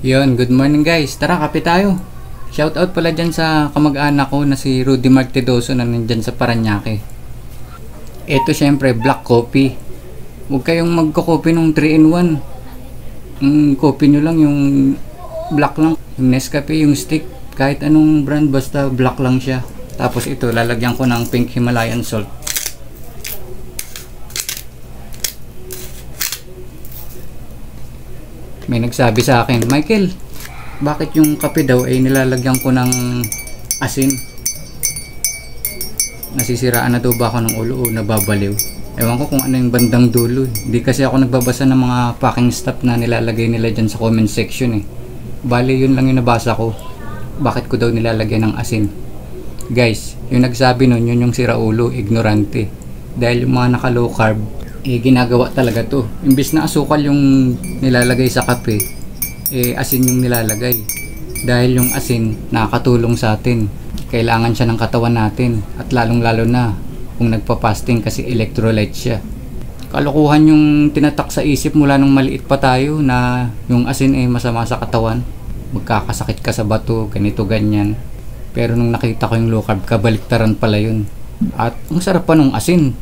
Yon, good morning guys. Tara, kape tayo. Shoutout pala dyan sa kamag-anak ko na si Rudy Martidoso na nandyan sa Paranaque. Ito syempre, black coffee. Huwag kayong magko-coffee nung 3-in-1. Coffee nyo lang yung black lang. Yung Nescafe, yung stick, kahit anong brand, basta black lang siya. Tapos ito, lalagyan ko ng pink Himalayan salt. May nagsabi sa akin, Michael, bakit yung kape daw ay nilalagyan ko ng asin? Nasisiraan na daw ba ako ng ulo o nababaliw? Ewan ko kung ano yung bandang dulo. Hindi kasi ako nagbabasa ng mga packing stuff na nilalagay nila dyan sa comment section eh. Bali yun lang yung nabasa ko. Bakit ko daw nilalagyan ng asin? Guys, yung nagsabi nun, yun yung siraulo, ignorante. Dahil yung mga naka low carb, ginagawa talaga to. Imbis na asukal yung nilalagay sa kape, asin yung nilalagay. Dahil yung asin nakakatulong sa atin. Kailangan siya ng katawan natin. At lalong lalo na kung nagpa-fasting kasi electrolyte siya. Kalokohan yung tinatak sa isip mula nung maliit pa tayo na yung asin ay masama sa katawan. Magkakasakit ka sa bato, ganito ganyan. Pero nung nakita ko yung low carb, kabaliktaran pala yun. At ang sarap pa nung asin.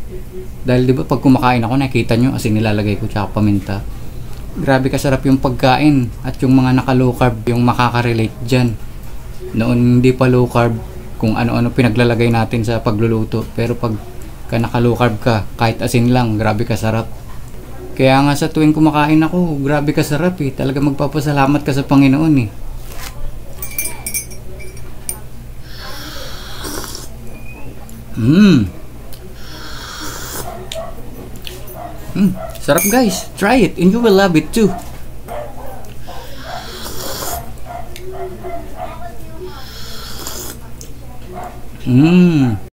Dahil diba pag kumakain ako, nakita nyo asin nilalagay ko tsaka paminta. Grabe kasarap yung pagkain. At yung mga naka low carb, yung makaka-relate dyan. Noon hindi pa low carb, kung ano-ano pinaglalagay natin sa pagluluto. Pero pag naka low carb ka, kahit asin lang, grabe kasarap. Kaya nga sa tuwing kumakain ako, grabe kasarap eh. Talaga magpapasalamat ka sa Panginoon eh. Sarap guys, try it and you will love it too.